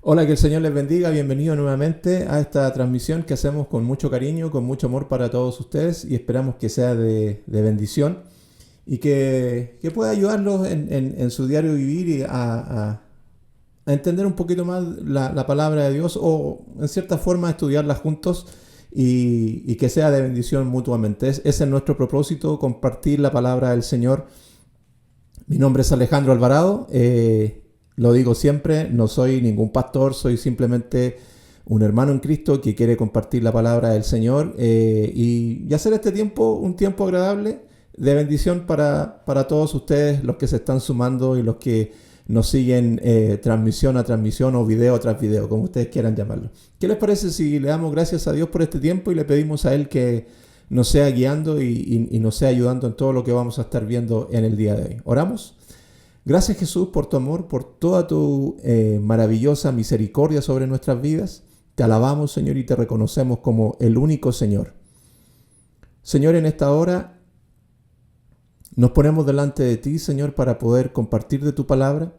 Hola, que el Señor les bendiga. Bienvenido nuevamente a esta transmisión que hacemos con mucho cariño, con mucho amor para todos ustedes y esperamos que sea de bendición y que pueda ayudarlos en su diario vivir y a entender un poquito más la palabra de Dios o en cierta forma estudiarla juntos y que sea de bendición mutuamente. Ese es nuestro propósito, compartir la palabra del Señor. Mi nombre es Alejandro Alvarado. Lo digo siempre, no soy ningún pastor, soy simplemente un hermano en Cristo que quiere compartir la palabra del Señor y hacer este tiempo un tiempo agradable de bendición para todos ustedes, los que se están sumando y los que nos siguen transmisión a transmisión o video tras video, como ustedes quieran llamarlo. ¿Qué les parece si le damos gracias a Dios por este tiempo y le pedimos a Él que nos sea guiando y nos sea ayudando en todo lo que vamos a estar viendo en el día de hoy? ¿Oramos? Gracias, Jesús, por tu amor, por toda tu maravillosa misericordia sobre nuestras vidas. Te alabamos, Señor, y te reconocemos como el único Señor. Señor, en esta hora nos ponemos delante de ti, Señor, para poder compartir de tu palabra,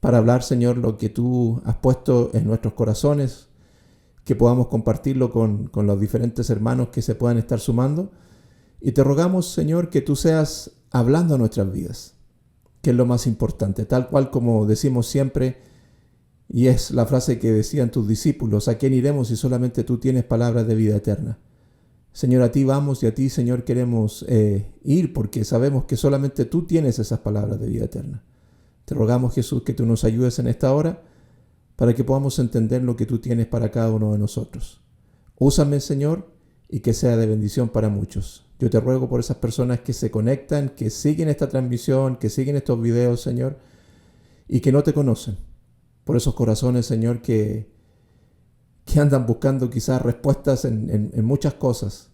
para hablar, Señor, lo que tú has puesto en nuestros corazones, que podamos compartirlo con los diferentes hermanos que se puedan estar sumando. Y te rogamos, Señor, que tú seas hablando a nuestras vidas, que es lo más importante, tal cual como decimos siempre, y es la frase que decían tus discípulos: ¿a quién iremos si solamente tú tienes palabras de vida eterna? Señor, a ti vamos y a ti, Señor, queremos ir porque sabemos que solamente tú tienes esas palabras de vida eterna. Te rogamos, Jesús, que tú nos ayudes en esta hora para que podamos entender lo que tú tienes para cada uno de nosotros. Úsame, Señor, y que sea de bendición para muchos. Yo te ruego por esas personas que se conectan, que siguen esta transmisión, que siguen estos videos, Señor, y que no te conocen. Por esos corazones, Señor, que andan buscando quizás respuestas en muchas cosas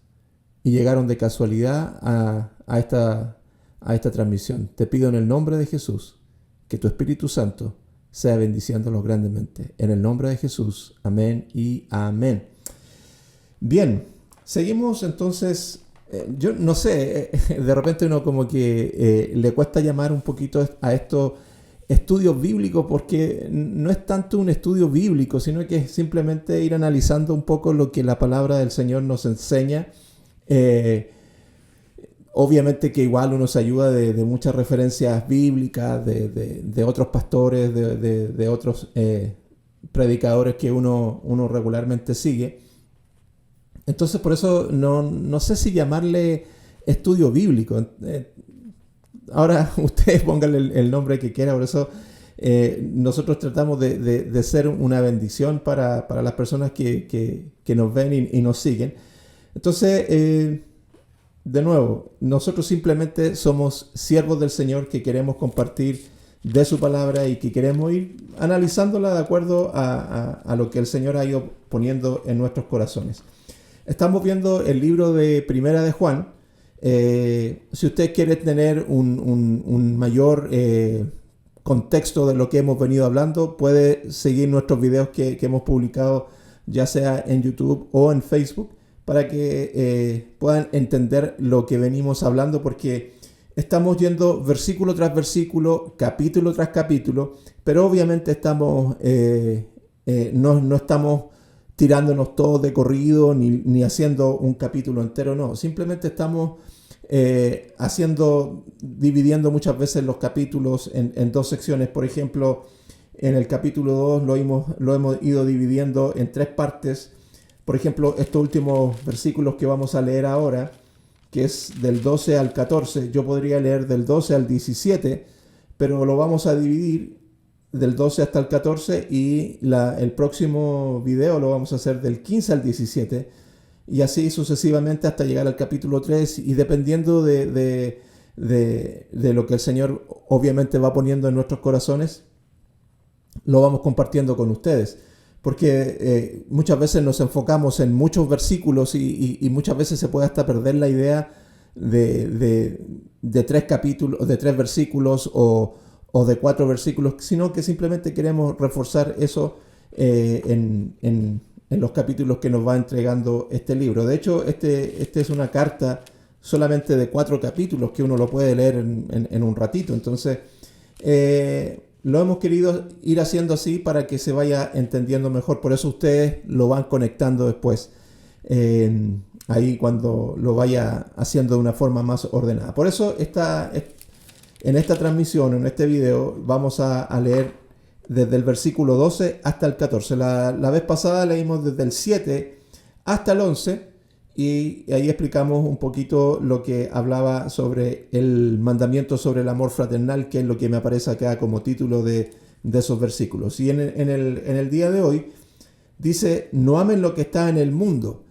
y llegaron de casualidad a esta transmisión. Te pido en el nombre de Jesús que tu Espíritu Santo sea bendiciéndolos grandemente. En el nombre de Jesús. Amén y amén. Bien, seguimos entonces. Yo no sé, de repente uno como que le cuesta llamar un poquito a esto estudios bíblicos, porque no es tanto un estudio bíblico, sino que es simplemente ir analizando un poco lo que la palabra del Señor nos enseña. Obviamente que igual uno se ayuda de muchas referencias bíblicas, de otros pastores, de otros predicadores que uno regularmente sigue. Entonces por eso no sé si llamarle estudio bíblico. Ahora ustedes pónganle el nombre que quieran. Por eso nosotros tratamos de ser una bendición para las personas que nos ven y nos siguen. Entonces, de nuevo, nosotros simplemente somos siervos del Señor que queremos compartir de su palabra y que queremos ir analizándola de acuerdo a lo que el Señor ha ido poniendo en nuestros corazones. Estamos viendo el libro de Primera de Juan. Si usted quiere tener un mayor contexto de lo que hemos venido hablando, puede seguir nuestros videos que hemos publicado, ya sea en YouTube o en Facebook, para que puedan entender lo que venimos hablando, porque estamos yendo versículo tras versículo, capítulo tras capítulo, pero obviamente estamos no estamos tirándonos todos de corrido, ni haciendo un capítulo entero, no. Simplemente estamos dividiendo muchas veces los capítulos en dos secciones. Por ejemplo, en el capítulo 2 lo hemos ido dividiendo en tres partes. Por ejemplo, estos últimos versículos que vamos a leer ahora, que es del 12 al 14, yo podría leer del 12 al 17, pero lo vamos a dividir del 12 hasta el 14 y el próximo video lo vamos a hacer del 15 al 17 y así sucesivamente hasta llegar al capítulo 3, y dependiendo de lo que el Señor obviamente va poniendo en nuestros corazones, lo vamos compartiendo con ustedes, porque muchas veces nos enfocamos en muchos versículos y muchas veces se puede hasta perder la idea de tres capítulos, de tres versículos o de 4 versículos, sino que simplemente queremos reforzar eso en los capítulos que nos va entregando este libro. De hecho, este es una carta solamente de 4 capítulos que uno lo puede leer en un ratito. Entonces, lo hemos querido ir haciendo así para que se vaya entendiendo mejor. Por eso ustedes lo van conectando después, ahí cuando lo vaya haciendo de una forma más ordenada. Por eso en esta transmisión, en este video, vamos a leer desde el versículo 12 hasta el 14. La vez pasada leímos desde el 7 hasta el 11 y ahí explicamos un poquito lo que hablaba sobre el mandamiento sobre el amor fraternal, que es lo que me aparece acá como título de esos versículos. Y en el día de hoy dice: no amen lo que está en el mundo.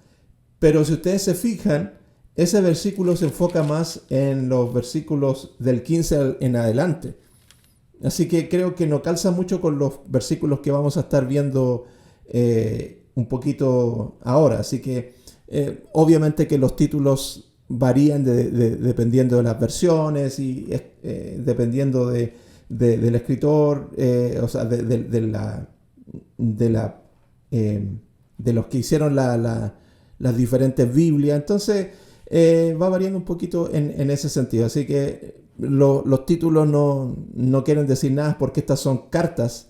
Pero si ustedes se fijan, ese versículo se enfoca más en los versículos del 15 en adelante. Así que creo que no calza mucho con los versículos que vamos a estar viendo un poquito ahora. Así que obviamente que los títulos varían dependiendo de las versiones y dependiendo del escritor, o sea, de los que hicieron las diferentes Biblias. Entonces va variando un poquito en ese sentido. Así que los títulos no quieren decir nada, porque estas son cartas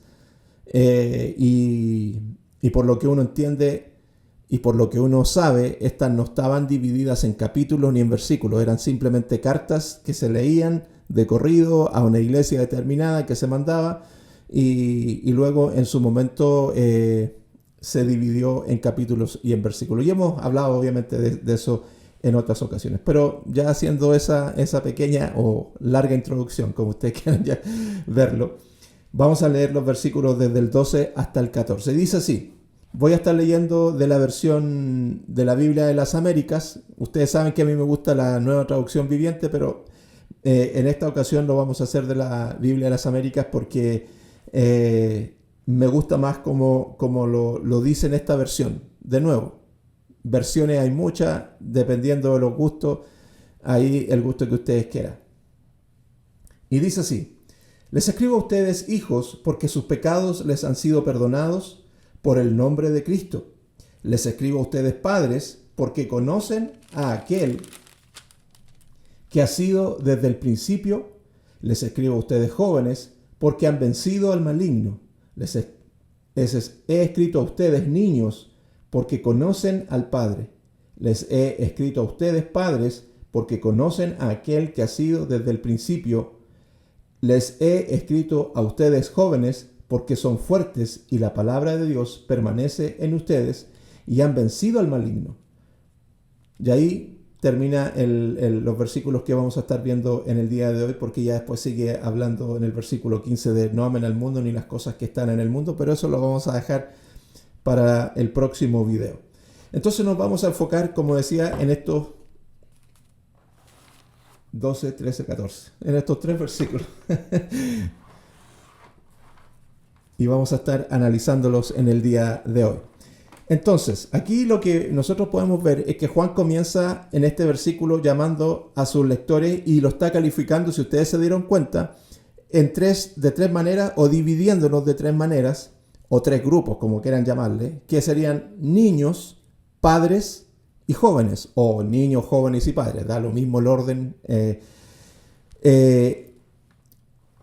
y por lo que uno entiende y por lo que uno sabe, estas no estaban divididas en capítulos ni en versículos, eran simplemente cartas que se leían de corrido a una iglesia determinada que se mandaba y luego en su momento se dividió en capítulos y en versículos. Y hemos hablado obviamente de eso en otras ocasiones. Pero ya haciendo esa pequeña o larga introducción, como ustedes quieran ya verlo, vamos a leer los versículos desde el 12 hasta el 14. Dice así: voy a estar leyendo de la versión de la Biblia de las Américas. Ustedes saben que a mí me gusta la Nueva Traducción Viviente, pero en esta ocasión lo vamos a hacer de la Biblia de las Américas porque me gusta más como lo dice en esta versión. De nuevo, versiones hay muchas, dependiendo de los gustos, ahí el gusto que ustedes quieran. Y dice así: les escribo a ustedes, hijos, porque sus pecados les han sido perdonados por el nombre de Cristo. Les escribo a ustedes, padres, porque conocen a aquel que ha sido desde el principio. Les escribo a ustedes, jóvenes, porque han vencido al maligno. Les he escrito a ustedes, niños, porque conocen al Padre. Les he escrito a ustedes, padres, porque conocen a aquel que ha sido desde el principio. Les he escrito a ustedes, jóvenes, porque son fuertes y la palabra de Dios permanece en ustedes y han vencido al maligno. Y ahí termina los versículos que vamos a estar viendo en el día de hoy, porque ya después sigue hablando en el versículo 15 de no amen al mundo ni las cosas que están en el mundo, pero eso lo vamos a dejar para el próximo video. Entonces nos vamos a enfocar, como decía, en estos 12, 13, 14, en estos tres versículos. Y vamos a estar analizándolos en el día de hoy. Entonces, aquí lo que nosotros podemos ver es que Juan comienza en este versículo llamando a sus lectores y lo está calificando, si ustedes se dieron cuenta, de tres maneras, o dividiéndolos de tres maneras, o tres grupos, como quieran llamarle, que serían niños, padres y jóvenes, o niños, jóvenes y padres, da lo mismo el orden.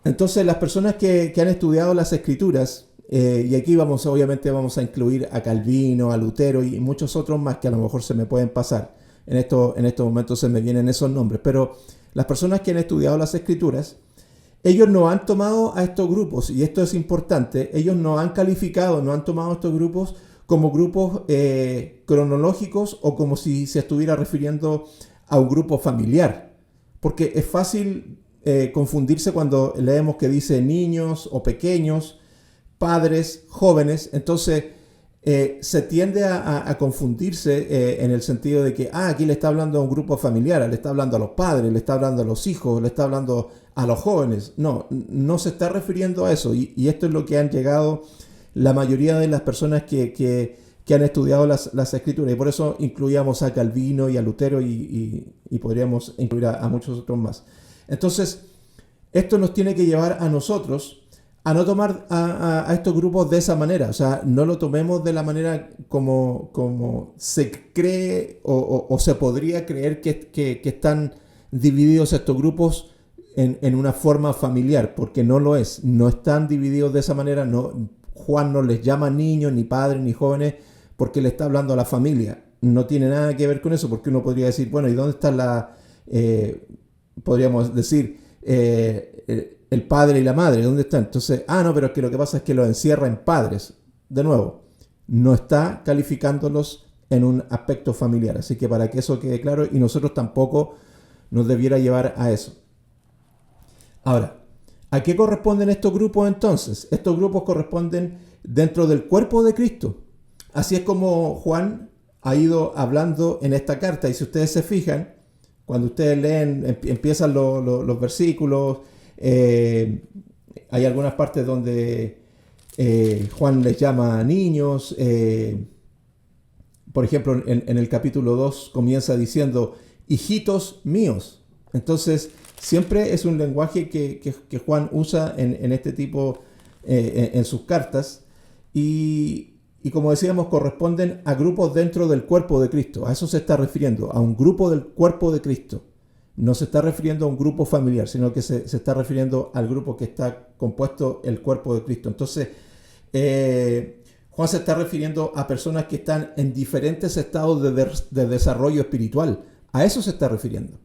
Entonces, las personas que han estudiado las Escrituras, y aquí obviamente vamos a incluir a Calvino, a Lutero y muchos otros más que a lo mejor se me pueden pasar. En estos momentos se me vienen esos nombres, pero las personas que han estudiado las Escrituras, ellos no han tomado a estos grupos, y esto es importante, ellos no han calificado, no han tomado estos grupos como grupos cronológicos o como si se estuviera refiriendo a un grupo familiar, porque es fácil confundirse cuando leemos que dice niños o pequeños, padres, jóvenes. Entonces se tiende a confundirse en el sentido de que aquí le está hablando a un grupo familiar, le está hablando a los padres, le está hablando a los hijos, le está hablando a los jóvenes. No se está refiriendo a eso, y esto es lo que han llegado la mayoría de las personas que han estudiado las Escrituras, y por eso incluíamos a Calvino y a Lutero y podríamos incluir a muchos otros más. Entonces, esto nos tiene que llevar a nosotros a no tomar a estos grupos de esa manera. O sea, no lo tomemos de la manera como se cree o se podría creer que están divididos estos grupos en una forma familiar, porque no lo es. No están divididos de esa manera. No, Juan no les llama niños, ni padres, ni jóvenes, porque le está hablando a la familia. No tiene nada que ver con eso, porque uno podría decir, bueno, ¿y dónde está podríamos decir, el padre y la madre? ¿Dónde están? Entonces, no, pero es que lo que pasa es que los encierra en padres. De nuevo, no está calificándolos en un aspecto familiar. Así que para que eso quede claro, y nosotros tampoco nos debiera llevar a eso. Ahora, ¿a qué corresponden estos grupos entonces? Estos grupos corresponden dentro del cuerpo de Cristo. Así es como Juan ha ido hablando en esta carta. Y si ustedes se fijan, cuando ustedes leen, empiezan los versículos, hay algunas partes donde Juan les llama niños. Por ejemplo, en el capítulo 2 comienza diciendo, hijitos míos. Entonces, siempre es un lenguaje que Juan usa en este tipo, en sus cartas. Y como decíamos, corresponden a grupos dentro del cuerpo de Cristo. A eso se está refiriendo, a un grupo del cuerpo de Cristo. No se está refiriendo a un grupo familiar, sino que se está refiriendo al grupo que está compuesto el cuerpo de Cristo. Entonces, Juan se está refiriendo a personas que están en diferentes estados de desarrollo espiritual. A eso se está refiriendo.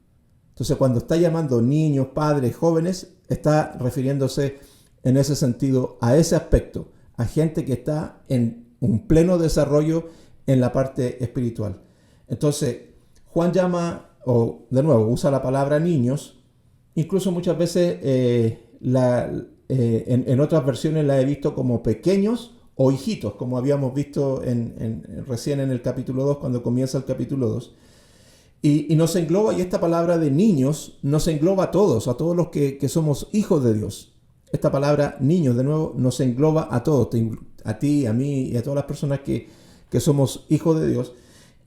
Entonces, cuando está llamando niños, padres, jóvenes, está refiriéndose en ese sentido a ese aspecto, a gente que está en un pleno desarrollo en la parte espiritual. Entonces, Juan llama, o de nuevo, usa la palabra niños. Incluso muchas veces en otras versiones la he visto como pequeños o hijitos, como habíamos visto recién en el capítulo 2, cuando comienza el capítulo 2. Y nos engloba, y esta palabra de niños nos engloba a todos los que somos hijos de Dios. Esta palabra niños, de nuevo, nos engloba a todos, a ti, a mí y a todas las personas que somos hijos de Dios.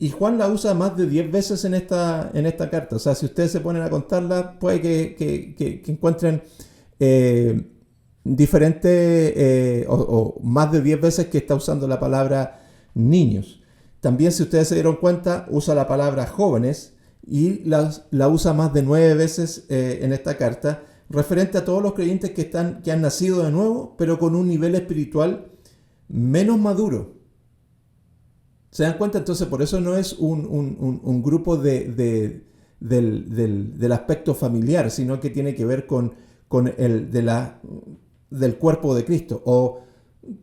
Y Juan la usa más de 10 veces en esta carta. O sea, si ustedes se ponen a contarla, puede que encuentren diferentes o más de 10 veces que está usando la palabra niños. También, si ustedes se dieron cuenta, usa la palabra jóvenes y la usa más de 9 veces en esta carta, referente a todos los creyentes que han nacido de nuevo, pero con un nivel espiritual menos maduro. ¿Se dan cuenta? Entonces, por eso no es un grupo del aspecto familiar, sino que tiene que ver con el del cuerpo de Cristo. O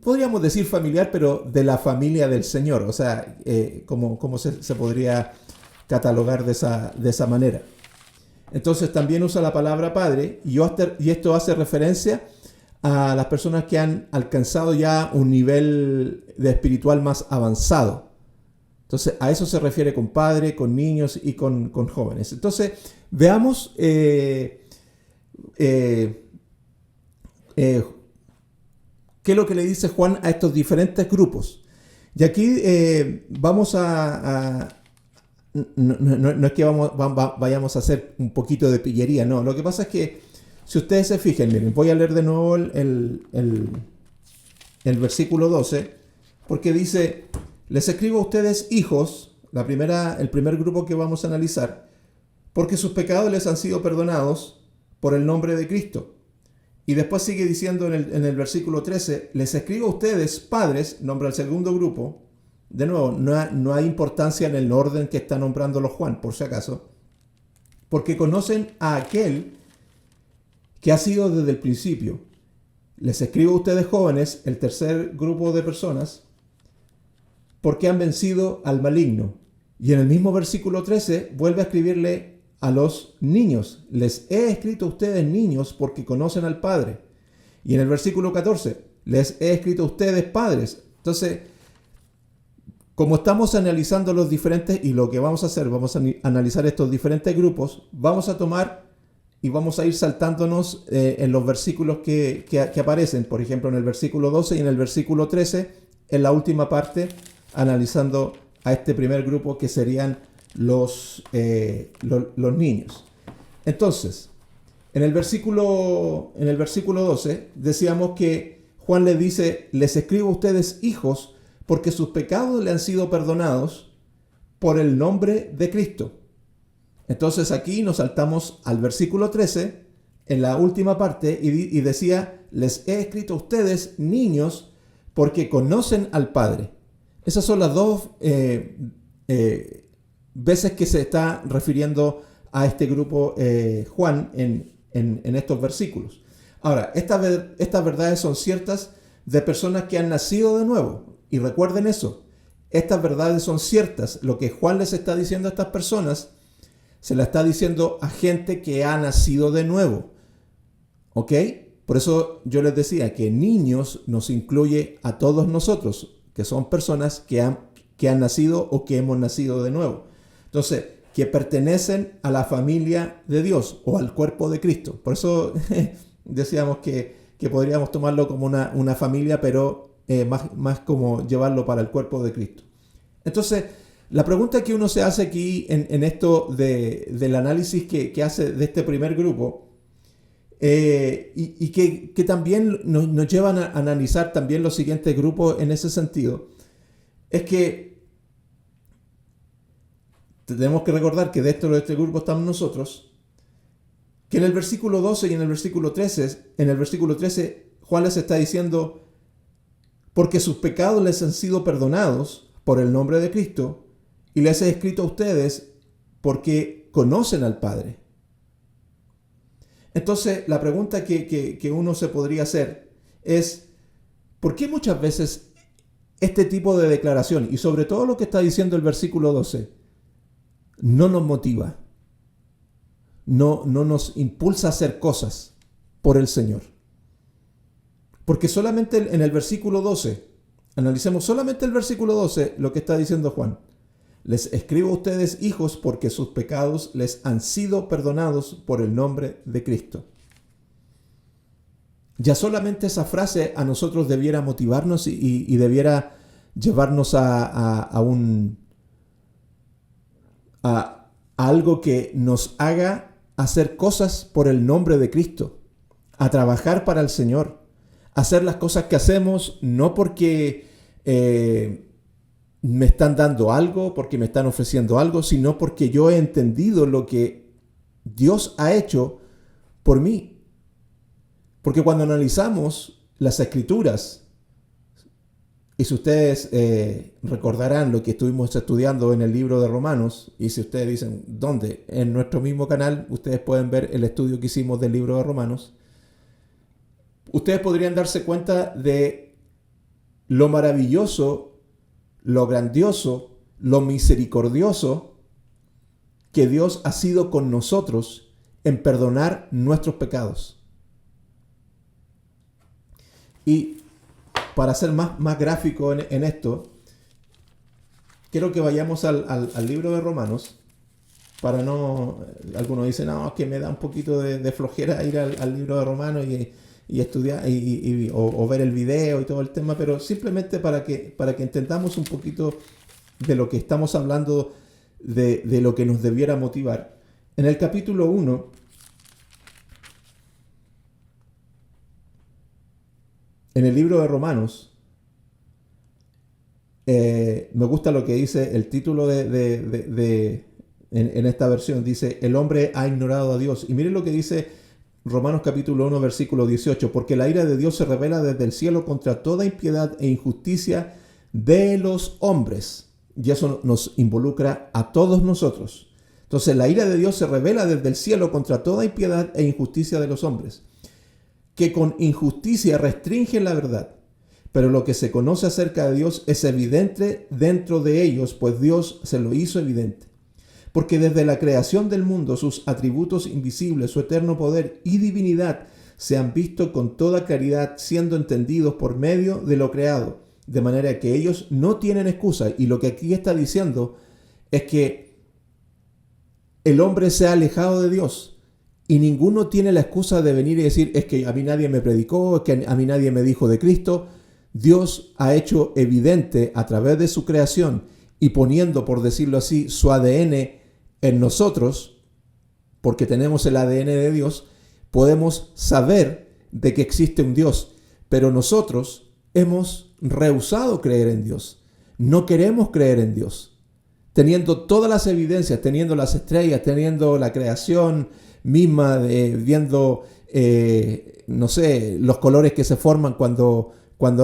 podríamos decir familiar, pero de la familia del Señor. O sea, ¿cómo se podría catalogar de esa manera? Entonces también usa la palabra padre, y esto hace referencia a las personas que han alcanzado ya un nivel de espiritual más avanzado. Entonces, a eso se refiere con padre, con niños y con jóvenes. Entonces, veamos qué es lo que le dice Juan a estos diferentes grupos. Y aquí vamos no es que vayamos a hacer un poquito de pillería, no. Lo que pasa es que, si ustedes se fijan, miren, voy a leer de nuevo el versículo 12, porque dice, les escribo a ustedes hijos, el primer grupo que vamos a analizar, porque sus pecados les han sido perdonados por el nombre de Cristo. Y después sigue diciendo en el versículo 13, les escribo a ustedes padres, nombra el segundo grupo. De nuevo, no hay importancia en el orden que está nombrándolo Juan, por si acaso, porque conocen a aquel que ha sido desde el principio. Les escribo a ustedes jóvenes, el tercer grupo de personas, porque han vencido al maligno. Y en el mismo versículo 13 vuelve a escribirle a los niños. Les he escrito a ustedes niños porque conocen al Padre. Y en el versículo 14, les he escrito a ustedes padres. Entonces, como estamos analizando los diferentes, y lo que vamos a hacer, vamos a analizar estos diferentes grupos, vamos a tomar y vamos a ir saltándonos en los versículos que aparecen. Por ejemplo, en el versículo 12 y en el versículo 13, en la última parte, analizando a este primer grupo que serían los niños. Entonces, en el versículo 12 decíamos que Juan les dice, les escribo a ustedes hijos porque sus pecados le han sido perdonados por el nombre de Cristo. Entonces aquí nos saltamos al versículo 13, en la última parte y decía, les he escrito a ustedes, niños, porque conocen al Padre. Esas son las dos veces que se está refiriendo a este grupo Juan en estos versículos. Ahora, estas verdades son ciertas de personas que han nacido de nuevo. Y recuerden eso, estas verdades son ciertas. Lo que Juan les está diciendo a estas personas, se la está diciendo a gente que ha nacido de nuevo. ¿Ok? Por eso yo les decía que niños nos incluye a todos nosotros, que son personas que han nacido o que hemos nacido de nuevo. Entonces, que pertenecen a la familia de Dios o al cuerpo de Cristo. Por eso decíamos que podríamos tomarlo como una familia, pero más como llevarlo para el cuerpo de Cristo. Entonces, la pregunta que uno se hace aquí en esto del análisis que hace de este primer grupo, y que también nos llevan a analizar también los siguientes grupos en ese sentido, es que tenemos que recordar que dentro de este grupo estamos nosotros, que en el versículo 12 y en el versículo 13, Juan les está diciendo, porque sus pecados les han sido perdonados por el nombre de Cristo, y les he escrito a ustedes porque conocen al Padre. Entonces, la pregunta que uno se podría hacer es, ¿por qué muchas veces este tipo de declaración, y sobre todo lo que está diciendo el versículo 12, no nos motiva, no nos impulsa a hacer cosas por el Señor? Porque solamente en el versículo 12, analicemos solamente el versículo 12, lo que está diciendo Juan. Les escribo a ustedes, hijos, porque sus pecados les han sido perdonados por el nombre de Cristo. Ya solamente esa frase a nosotros debiera motivarnos y debiera llevarnos a algo que nos haga hacer cosas por el nombre de Cristo, a trabajar para el Señor, hacer las cosas que hacemos no porque me están dando algo, porque me están ofreciendo algo, sino porque yo he entendido lo que Dios ha hecho por mí. Porque cuando analizamos las Escrituras, y si ustedes recordarán lo que estuvimos estudiando en el libro de Romanos, y si ustedes dicen, ¿dónde? En nuestro mismo canal, ustedes pueden ver el estudio que hicimos del libro de Romanos. Ustedes podrían darse cuenta de lo maravilloso, lo grandioso, lo misericordioso que Dios ha sido con nosotros en perdonar nuestros pecados. Y para ser más gráfico en esto, quiero que vayamos al libro de Romanos, para no... Algunos dicen, no, es que me da un poquito de flojera ir al libro de Romanos y estudiar o ver el video y todo el tema, pero simplemente para que entendamos un poquito de lo que estamos hablando, de lo que nos debiera motivar. En el capítulo 1, en el libro de Romanos, me gusta lo que dice el título en esta versión. Dice, el hombre ha ignorado a Dios. Y miren lo que dice Romanos capítulo 1, versículo 18. Porque la ira de Dios se revela desde el cielo contra toda impiedad e injusticia de los hombres. Y eso nos involucra a todos nosotros. Entonces la ira de Dios se revela desde el cielo contra toda impiedad e injusticia de los hombres, que con injusticia restringen la verdad. Pero lo que se conoce acerca de Dios es evidente dentro de ellos, pues Dios se lo hizo evidente. Porque desde la creación del mundo sus atributos invisibles, su eterno poder y divinidad se han visto con toda claridad, siendo entendidos por medio de lo creado, de manera que ellos no tienen excusa. Y lo que aquí está diciendo es que el hombre se ha alejado de Dios y ninguno tiene la excusa de venir y decir, es que a mí nadie me predicó, es que a mí nadie me dijo de Cristo. Dios ha hecho evidente a través de su creación y poniendo, por decirlo así, su ADN en nosotros, porque tenemos el ADN de Dios, podemos saber de que existe un Dios, pero nosotros hemos rehusado creer en Dios. No queremos creer en Dios. Teniendo todas las evidencias, teniendo las estrellas, teniendo la creación misma, viendo no sé, los colores que se forman cuando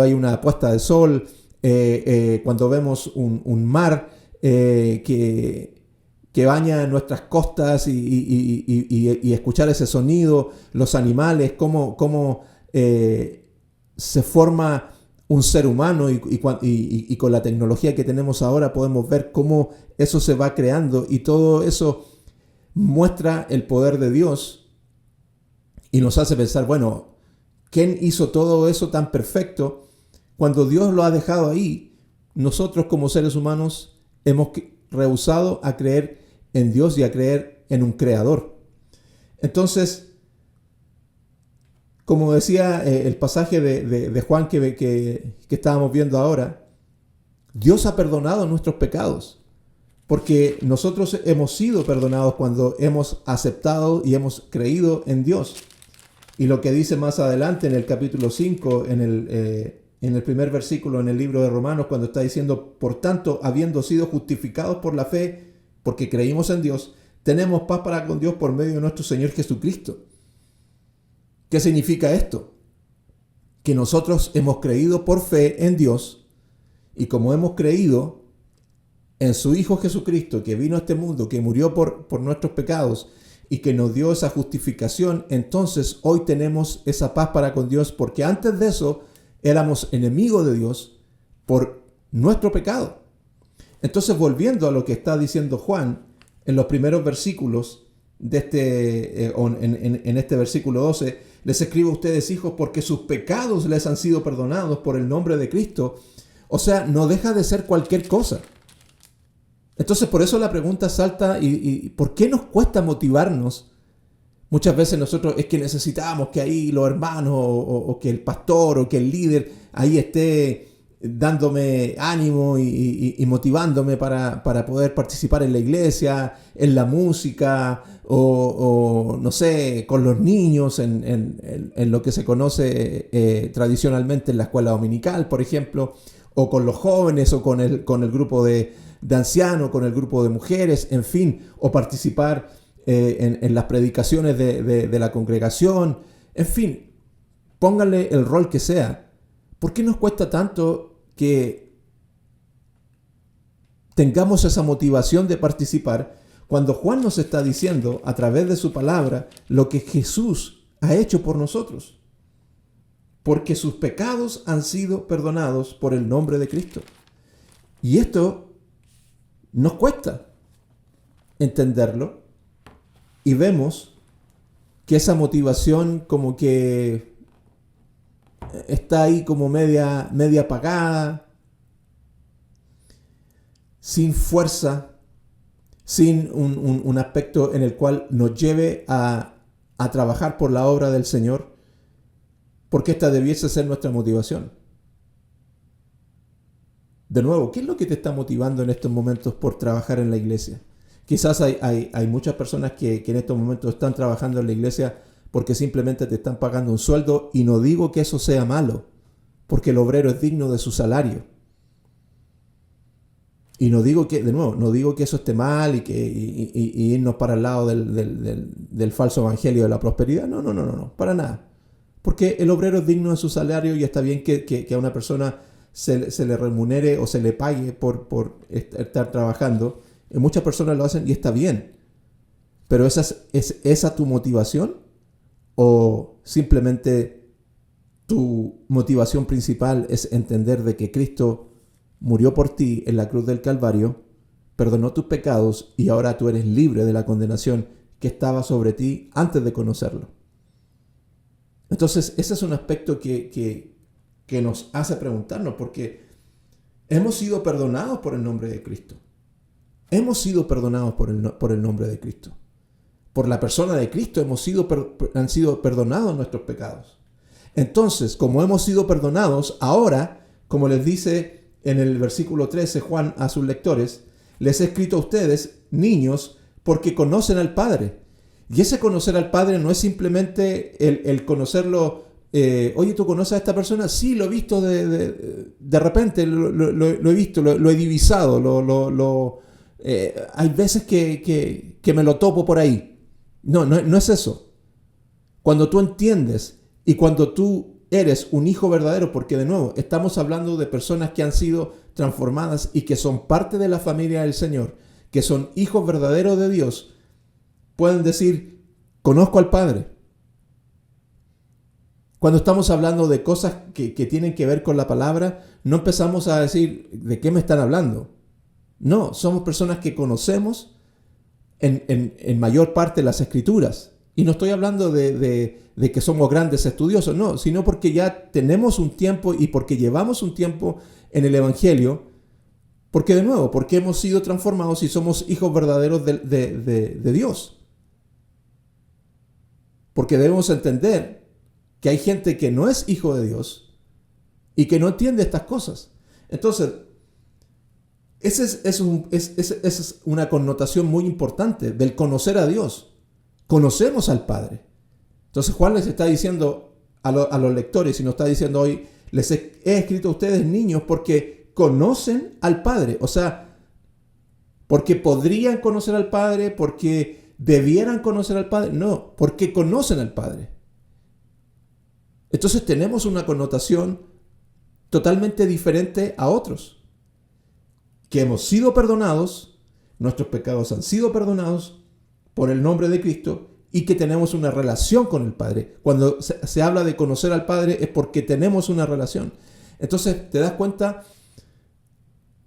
hay una puesta de sol, cuando vemos un mar que baña nuestras costas y escuchar ese sonido, los animales, cómo se forma un ser humano y con la tecnología que tenemos ahora podemos ver cómo eso se va creando y todo eso muestra el poder de Dios y nos hace pensar, bueno, ¿quién hizo todo eso tan perfecto? Cuando Dios lo ha dejado ahí, nosotros como seres humanos hemos rehusado a creer en Dios y a creer en un creador. Entonces, como decía el pasaje de Juan que estábamos viendo ahora, Dios ha perdonado nuestros pecados, porque nosotros hemos sido perdonados cuando hemos aceptado y hemos creído en Dios. Y lo que dice más adelante en el capítulo 5, en el primer versículo en el libro de Romanos, cuando está diciendo, por tanto, habiendo sido justificados por la fe, porque creímos en Dios, tenemos paz para con Dios por medio de nuestro Señor Jesucristo. ¿Qué significa esto? Que nosotros hemos creído por fe en Dios y como hemos creído en su Hijo Jesucristo, que vino a este mundo, que murió por nuestros pecados y que nos dio esa justificación, entonces hoy tenemos esa paz para con Dios, porque antes de eso éramos enemigos de Dios por nuestro pecado. Entonces, volviendo a lo que está diciendo Juan en los primeros versículos de en este versículo 12, les escribo a ustedes, hijos, porque sus pecados les han sido perdonados por el nombre de Cristo. O sea, no deja de ser cualquier cosa. Entonces, por eso la pregunta salta, ¿y por qué nos cuesta motivarnos? Muchas veces nosotros es que necesitamos que ahí los hermanos o que el pastor o que el líder ahí esté dándome ánimo y motivándome para poder participar en la iglesia, en la música o no sé, con los niños en lo que se conoce tradicionalmente en la escuela dominical, por ejemplo, o con los jóvenes o con el grupo de ancianos, con el grupo de mujeres, en fin, o participar en las predicaciones de la congregación, en fin, pónganle el rol que sea. ¿Por qué nos cuesta tanto que tengamos esa motivación de participar cuando Juan nos está diciendo a través de su palabra lo que Jesús ha hecho por nosotros? Porque sus pecados han sido perdonados por el nombre de Cristo. Y esto nos cuesta entenderlo y vemos que esa motivación como que está ahí como media apagada, sin fuerza, sin un aspecto en el cual nos lleve a trabajar por la obra del Señor, porque esta debiese ser nuestra motivación. De nuevo, ¿qué es lo que te está motivando en estos momentos por trabajar en la iglesia? Quizás hay muchas personas que en estos momentos están trabajando en la iglesia porque simplemente te están pagando un sueldo, y no digo que eso sea malo, porque el obrero es digno de su salario. Y no digo que, de nuevo, no digo que eso esté mal y irnos para el lado del falso evangelio de la prosperidad. No, para nada. Porque el obrero es digno de su salario y está bien que a una persona se le remunere o se le pague por estar trabajando. Muchas personas lo hacen y está bien. Pero ¿es esa tu motivación? ¿O simplemente tu motivación principal es entender de que Cristo murió por ti en la cruz del Calvario, perdonó tus pecados y ahora tú eres libre de la condenación que estaba sobre ti antes de conocerlo? Entonces, ese es un aspecto que nos hace preguntarnos, porque hemos sido perdonados por el nombre de Cristo. Hemos sido perdonados por el nombre de Cristo. Por la persona de Cristo han sido perdonados nuestros pecados. Entonces, como hemos sido perdonados, ahora, como les dice en el versículo 13 Juan a sus lectores, les he escrito a ustedes, niños, porque conocen al Padre. Y ese conocer al Padre no es simplemente el conocerlo. Oye, ¿tú conoces a esta persona? Sí, lo he visto de repente, lo he visto, lo he divisado, hay veces que me lo topo por ahí. No es eso. Cuando tú entiendes y cuando tú eres un hijo verdadero, porque de nuevo estamos hablando de personas que han sido transformadas y que son parte de la familia del Señor, que son hijos verdaderos de Dios, pueden decir, conozco al Padre. Cuando estamos hablando de cosas que tienen que ver con la palabra, no empezamos a decir, ¿de qué me están hablando? No, somos personas que conocemos en mayor parte las Escrituras. Y no estoy hablando de que somos grandes estudiosos, no, sino porque ya tenemos un tiempo y porque llevamos un tiempo en el Evangelio, porque de nuevo, porque hemos sido transformados y somos hijos verdaderos de Dios. Porque debemos entender que hay gente que no es hijo de Dios y que no entiende estas cosas. Entonces, esa es una connotación muy importante del conocer a Dios. Conocemos al Padre. Entonces Juan les está diciendo a los lectores, y nos está diciendo hoy, les he escrito a ustedes niños porque conocen al Padre. O sea, porque podrían conocer al Padre, porque debieran conocer al Padre. No, porque conocen al Padre. Entonces tenemos una connotación totalmente diferente a otros. Que hemos sido perdonados, nuestros pecados han sido perdonados por el nombre de Cristo y que tenemos una relación con el Padre. Cuando se habla de conocer al Padre es porque tenemos una relación. Entonces te das cuenta,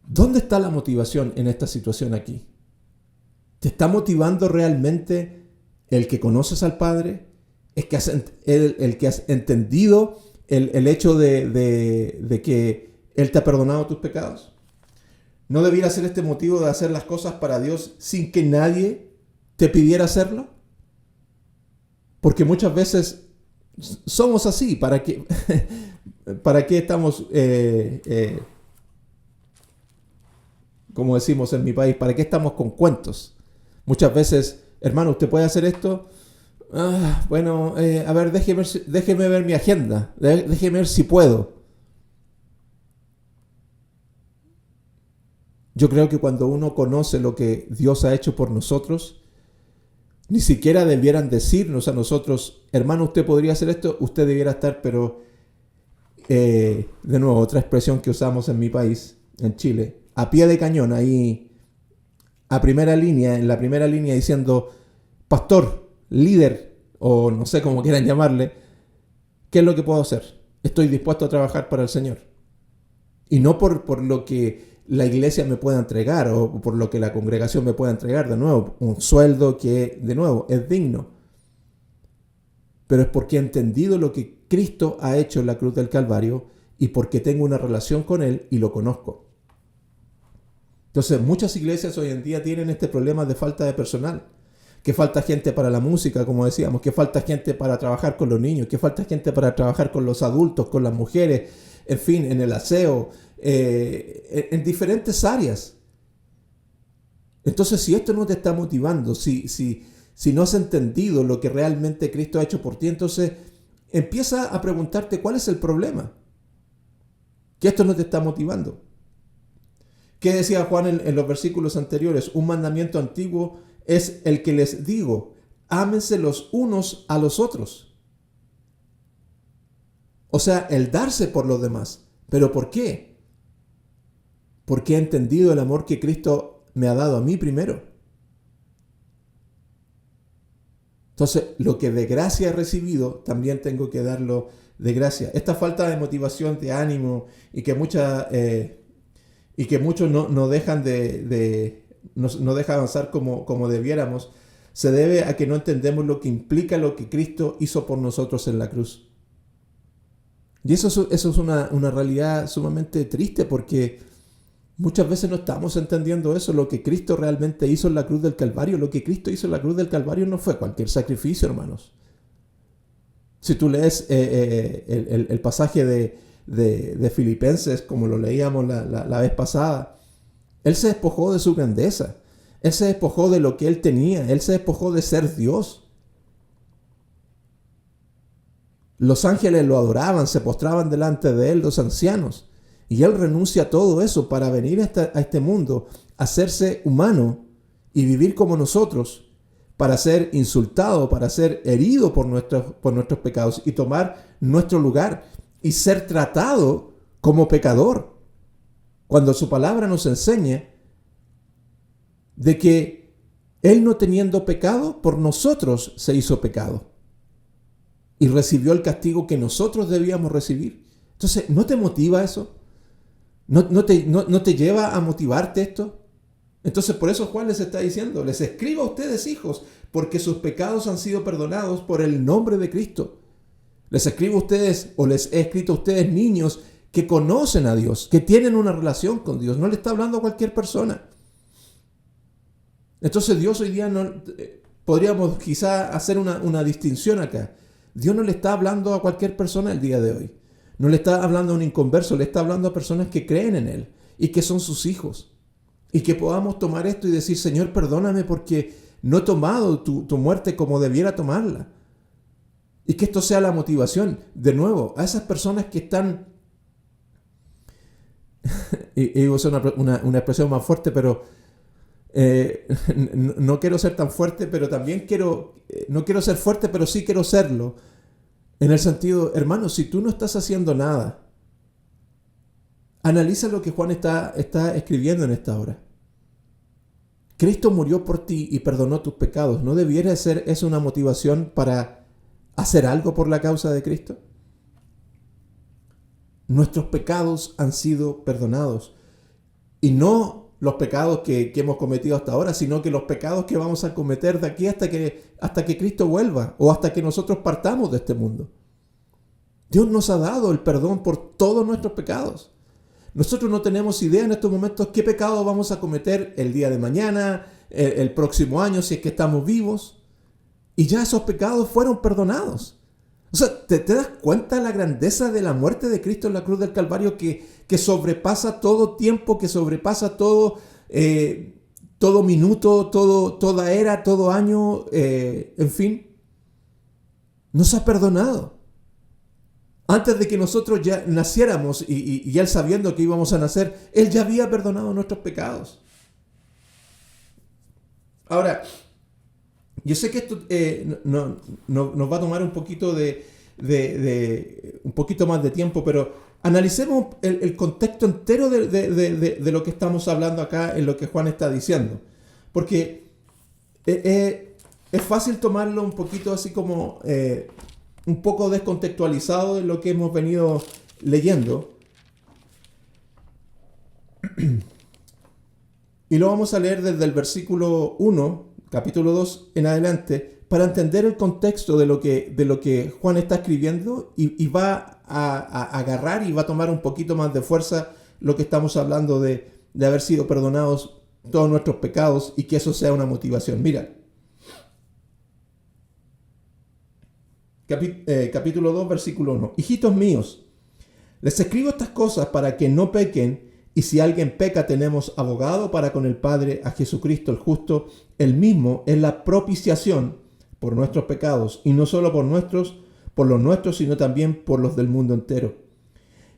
¿dónde está la motivación en esta situación aquí? ¿Te está motivando realmente el que conoces al Padre? ¿Es que el que has entendido el hecho de que Él te ha perdonado tus pecados? ¿No debiera ser este motivo de hacer las cosas para Dios sin que nadie te pidiera hacerlo? Porque muchas veces somos así. ¿Para qué estamos, como decimos en mi país, para qué estamos con cuentos? Muchas veces, hermano, ¿usted puede hacer esto? Bueno, a ver, déjeme ver mi agenda. Déjeme ver si puedo. Yo creo que cuando uno conoce lo que Dios ha hecho por nosotros, ni siquiera debieran decirnos a nosotros, hermano, usted podría hacer esto, usted debiera estar, pero de nuevo, otra expresión que usamos en mi país, en Chile, a pie de cañón, ahí en la primera línea diciendo, pastor, líder, o no sé cómo quieran llamarle, ¿qué es lo que puedo hacer? Estoy dispuesto a trabajar para el Señor. Y no por lo que la iglesia me pueda entregar o por lo que la congregación me pueda entregar, de nuevo, un sueldo que, de nuevo, es digno. Pero es porque he entendido lo que Cristo ha hecho en la cruz del Calvario y porque tengo una relación con Él y lo conozco. Entonces, muchas iglesias hoy en día tienen este problema de falta de personal. Que falta gente para la música, como decíamos, que falta gente para trabajar con los niños, que falta gente para trabajar con los adultos, con las mujeres, en fin, en el aseo, en diferentes áreas. Entonces, si esto no te está motivando, si no has entendido lo que realmente Cristo ha hecho por ti, entonces empieza a preguntarte cuál es el problema. Que esto no te está motivando. ¿Qué decía Juan en los versículos anteriores? Un mandamiento antiguo es el que les digo, ámense los unos a los otros. O sea, el darse por los demás. ¿Pero por qué? Porque he entendido el amor que Cristo me ha dado a mí primero. Entonces, lo que de gracia he recibido, también tengo que darlo de gracia. Esta falta de motivación, de ánimo, y que muchos no dejan no deja avanzar como debiéramos, se debe a que no entendemos lo que implica lo que Cristo hizo por nosotros en la cruz. Y eso es una realidad sumamente triste, porque muchas veces no estamos entendiendo eso, lo que Cristo realmente hizo en la cruz del Calvario. Lo que Cristo hizo en la cruz del Calvario no fue cualquier sacrificio, hermanos. Si tú lees el pasaje de Filipenses, como lo leíamos la vez pasada, Él se despojó de su grandeza. Él se despojó de lo que Él tenía. Él se despojó de ser Dios. Los ángeles lo adoraban, se postraban delante de Él, los ancianos. Y Él renuncia a todo eso para venir a este mundo, hacerse humano y vivir como nosotros, para ser insultado, para ser herido por nuestros pecados y tomar nuestro lugar y ser tratado como pecador. Cuando su palabra nos enseña de que Él, no teniendo pecado, por nosotros se hizo pecado y recibió el castigo que nosotros debíamos recibir. Entonces, ¿no te motiva eso? ¿No te lleva a motivarte esto? Entonces, por eso Juan les está diciendo: les escribo a ustedes, hijos, porque sus pecados han sido perdonados por el nombre de Cristo. Les escribo a ustedes, o les he escrito a ustedes, niños que conocen a Dios, que tienen una relación con Dios. No le está hablando a cualquier persona. Entonces Dios hoy día podríamos quizá hacer una distinción acá. Dios no le está hablando a cualquier persona el día de hoy. No le está hablando a un inconverso, le está hablando a personas que creen en Él y que son sus hijos. Y que podamos tomar esto y decir: Señor, perdóname porque no he tomado tu muerte como debiera tomarla. Y que esto sea la motivación, de nuevo, a esas personas que están... y voy a usar una expresión más fuerte, pero no quiero ser tan fuerte, pero también no quiero ser fuerte, pero sí quiero serlo. En el sentido, hermano, si tú no estás haciendo nada, analiza lo que Juan está escribiendo en esta hora. Cristo murió por ti y perdonó tus pecados. ¿No debiera ser eso una motivación para hacer algo por la causa de Cristo? Nuestros pecados han sido perdonados. Y no los pecados que hemos cometido hasta ahora, sino que los pecados que vamos a cometer de aquí hasta que Cristo vuelva o hasta que nosotros partamos de este mundo. Dios nos ha dado el perdón por todos nuestros pecados. Nosotros no tenemos idea en estos momentos qué pecado vamos a cometer el día de mañana, el próximo año, si es que estamos vivos. Y ya esos pecados fueron perdonados. O sea, ¿te das cuenta la grandeza de la muerte de Cristo en la cruz del Calvario que sobrepasa todo tiempo, que sobrepasa todo minuto, toda era, todo año, en fin? Nos ha perdonado. Antes de que nosotros ya naciéramos y Él, sabiendo que íbamos a nacer, Él ya había perdonado nuestros pecados. Ahora, yo sé que esto nos va a tomar un poquito un poquito más de tiempo, pero analicemos el contexto entero de lo que estamos hablando acá, en lo que Juan está diciendo. Porque es fácil tomarlo un poquito así como un poco descontextualizado de lo que hemos venido leyendo. Y lo vamos a leer desde el versículo 1, capítulo 2 en adelante, para entender el contexto de lo que Juan está escribiendo y va a agarrar y va a tomar un poquito más de fuerza lo que estamos hablando de haber sido perdonados todos nuestros pecados y que eso sea una motivación. Mira, capítulo 2, versículo 1. Hijitos míos, les escribo estas cosas para que no pequen, y si alguien peca, tenemos abogado para con el Padre, a Jesucristo el justo. Él mismo es la propiciación por nuestros pecados, y no solo por los nuestros, sino también por los del mundo entero.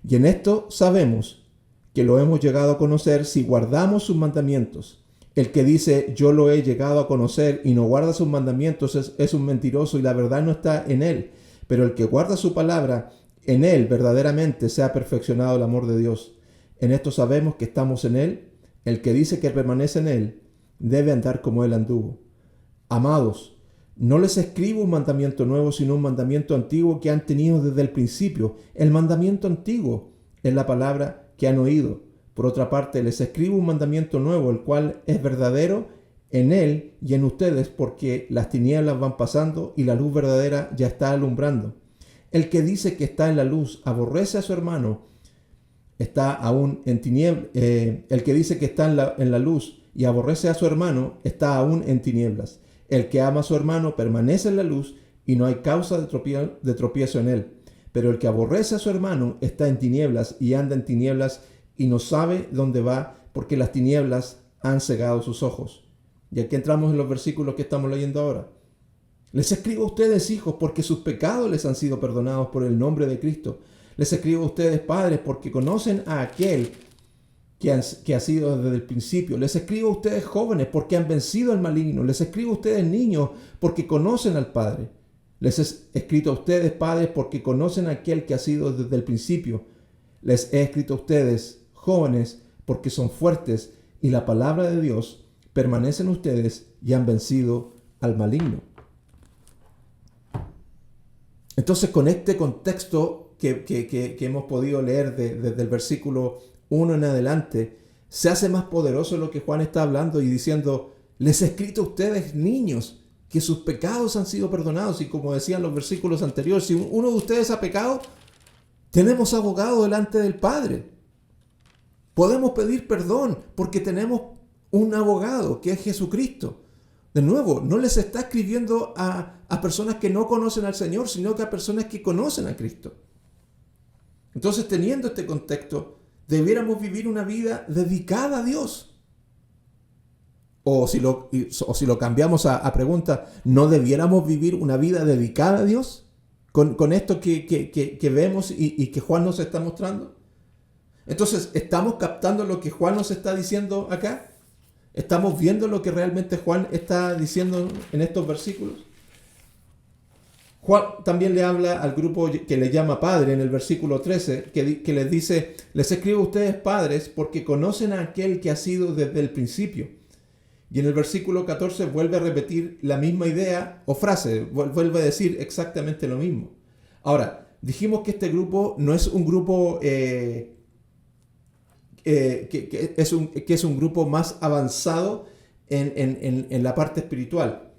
Y en esto sabemos que lo hemos llegado a conocer si guardamos sus mandamientos. El que dice yo lo he llegado a conocer y no guarda sus mandamientos es un mentiroso y la verdad no está en él. Pero el que guarda su palabra, en él verdaderamente se ha perfeccionado el amor de Dios. En esto sabemos que estamos en él. El que dice que permanece en él debe andar como él anduvo. Amados, no les escribo un mandamiento nuevo, sino un mandamiento antiguo que han tenido desde el principio. El mandamiento antiguo es la palabra que han oído. Por otra parte, les escribo un mandamiento nuevo, el cual es verdadero en él y en ustedes, porque las tinieblas van pasando y la luz verdadera ya está alumbrando. El que dice que está en la luz aborrece a su hermano, está aún en tinieblas. El que dice que está en la luz y aborrece a su hermano, está aún en tinieblas. El que ama a su hermano permanece en la luz y no hay causa de tropiezo en él. Pero el que aborrece a su hermano está en tinieblas y anda en tinieblas y no sabe dónde va, porque las tinieblas han cegado sus ojos. Y aquí entramos en los versículos que estamos leyendo ahora. Les escribo a ustedes, hijos, porque sus pecados les han sido perdonados por el nombre de Cristo. Les escribo a ustedes, padres, porque conocen a aquel que ha sido desde el principio. Les escribo a ustedes jóvenes porque han vencido al maligno. Les escribo a ustedes niños porque conocen al Padre. Les he escrito a ustedes padres porque conocen a aquel que ha sido desde el principio. Les he escrito a ustedes jóvenes porque son fuertes y la palabra de Dios permanece en ustedes y han vencido al maligno. Entonces, con este contexto que hemos podido leer desde el versículo 1 en adelante, se hace más poderoso lo que Juan está hablando y diciendo, les he escrito a ustedes niños que sus pecados han sido perdonados. Y como decían los versículos anteriores, si uno de ustedes ha pecado, tenemos abogado delante del Padre. Podemos pedir perdón porque tenemos un abogado que es Jesucristo. De nuevo, no les está escribiendo a personas que no conocen al Señor, sino que a personas que conocen a Cristo. Entonces, teniendo este contexto, debiéramos vivir una vida dedicada a Dios. O si lo cambiamos a pregunta, ¿no debiéramos vivir una vida dedicada a Dios? Con esto que vemos y que Juan nos está mostrando. Entonces, ¿estamos captando lo que Juan nos está diciendo acá? ¿Estamos viendo lo que realmente Juan está diciendo en estos versículos? Juan también le habla al grupo que le llama padre en el versículo 13, que les dice, les escribo a ustedes padres porque conocen a aquel que ha sido desde el principio. Y en el versículo 14 vuelve a repetir la misma idea o frase, vuelve a decir exactamente lo mismo. Ahora, dijimos que este grupo no es un grupo que es un grupo más avanzado en la parte espiritual,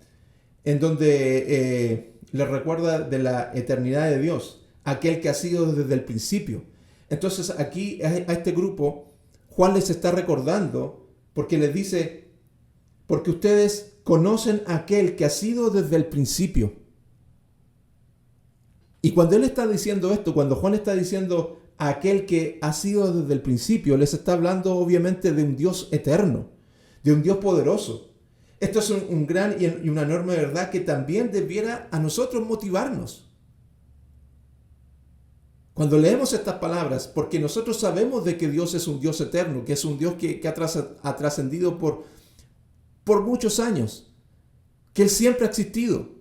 en donde les recuerda de la eternidad de Dios, aquel que ha sido desde el principio. Entonces aquí a este grupo Juan les está recordando porque les dice, porque ustedes conocen a aquel que ha sido desde el principio. Y cuando él está diciendo esto, cuando Juan está diciendo a aquel que ha sido desde el principio, les está hablando obviamente de un Dios eterno, de un Dios poderoso. Esto es un gran y una enorme verdad que también debiera a nosotros motivarnos. Cuando leemos estas palabras, porque nosotros sabemos de que Dios es un Dios eterno, que es un Dios que ha trascendido por muchos años, que Él siempre ha existido.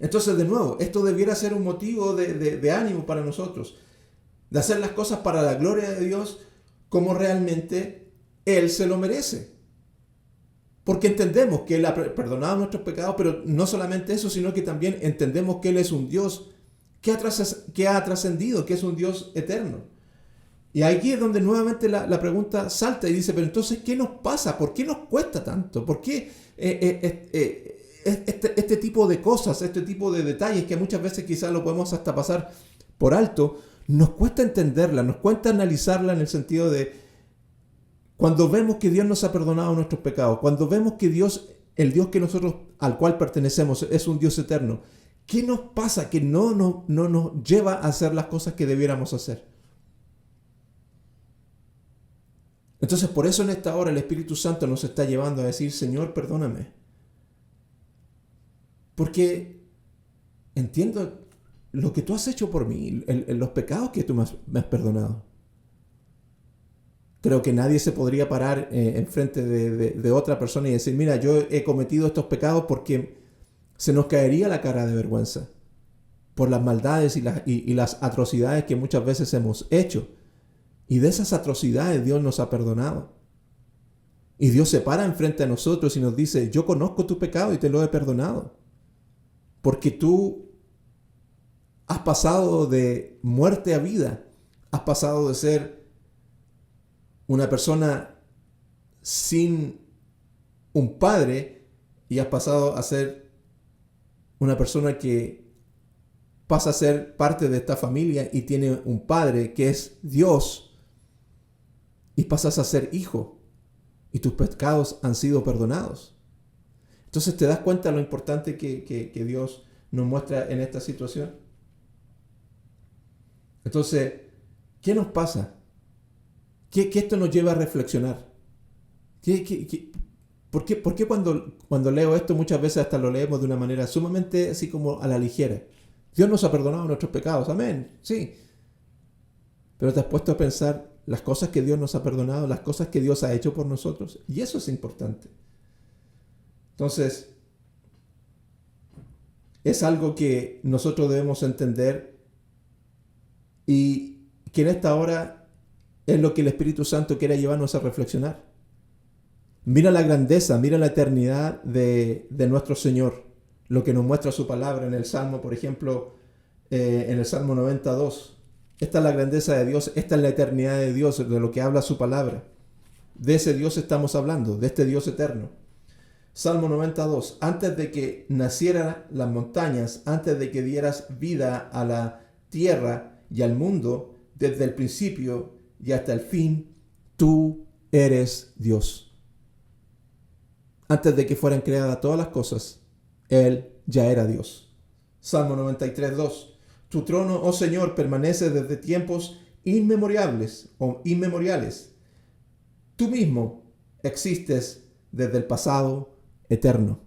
Entonces, de nuevo, esto debiera ser un motivo de ánimo para nosotros, de hacer las cosas para la gloria de Dios como realmente Él se lo merece. Porque entendemos que Él ha perdonado nuestros pecados, pero no solamente eso, sino que también entendemos que Él es un Dios que ha trascendido, que es un Dios eterno. Y aquí es donde nuevamente la pregunta salta y dice, pero entonces, ¿qué nos pasa? ¿Por qué nos cuesta tanto? ¿Por qué este tipo de cosas, este tipo de detalles que muchas veces quizás lo podemos hasta pasar por alto, nos cuesta entenderla, nos cuesta analizarla en el sentido de cuando vemos que Dios nos ha perdonado nuestros pecados, cuando vemos que Dios, el Dios que nosotros al cual pertenecemos, es un Dios eterno, ¿qué nos pasa que no nos lleva a hacer las cosas que debiéramos hacer? Entonces, por eso en esta hora el Espíritu Santo nos está llevando a decir, Señor, perdóname. Porque entiendo lo que tú has hecho por mí, los pecados que tú me has perdonado. Creo que nadie se podría parar enfrente de otra persona y decir, mira, yo he cometido estos pecados porque se nos caería la cara de vergüenza por las maldades y las atrocidades que muchas veces hemos hecho. Y de esas atrocidades Dios nos ha perdonado. Y Dios se para enfrente a nosotros y nos dice, yo conozco tu pecado y te lo he perdonado. Porque tú has pasado de muerte a vida. Has pasado de ser una persona sin un padre y has pasado a ser una persona que pasa a ser parte de esta familia y tiene un padre que es Dios. Y pasas a ser hijo y tus pecados han sido perdonados. Entonces, ¿te das cuenta de lo importante que Dios nos muestra en esta situación? Entonces, ¿qué nos pasa? ¿Qué esto nos lleva a reflexionar? ¿Por qué cuando leo esto muchas veces hasta lo leemos de una manera sumamente así como a la ligera? Dios nos ha perdonado nuestros pecados, amén, sí. Pero te has puesto a pensar las cosas que Dios nos ha perdonado, las cosas que Dios ha hecho por nosotros. Y eso es importante. Entonces, es algo que nosotros debemos entender y que en esta hora es lo que el Espíritu Santo quiere llevarnos a reflexionar. Mira la grandeza, mira la eternidad de nuestro Señor, lo que nos muestra su palabra en el Salmo, por ejemplo, en el Salmo 92. Esta es la grandeza de Dios, esta es la eternidad de Dios, de lo que habla su palabra. De ese Dios estamos hablando, de este Dios eterno. Salmo 92. Antes de que nacieran las montañas, antes de que dieras vida a la tierra y al mundo, desde el principio y hasta el fin, tú eres Dios. Antes de que fueran creadas todas las cosas, Él ya era Dios. Salmo 93, 2. Tu trono, oh Señor, permanece desde tiempos inmemoriales o inmemoriales. Tú mismo existes desde el pasado eterno.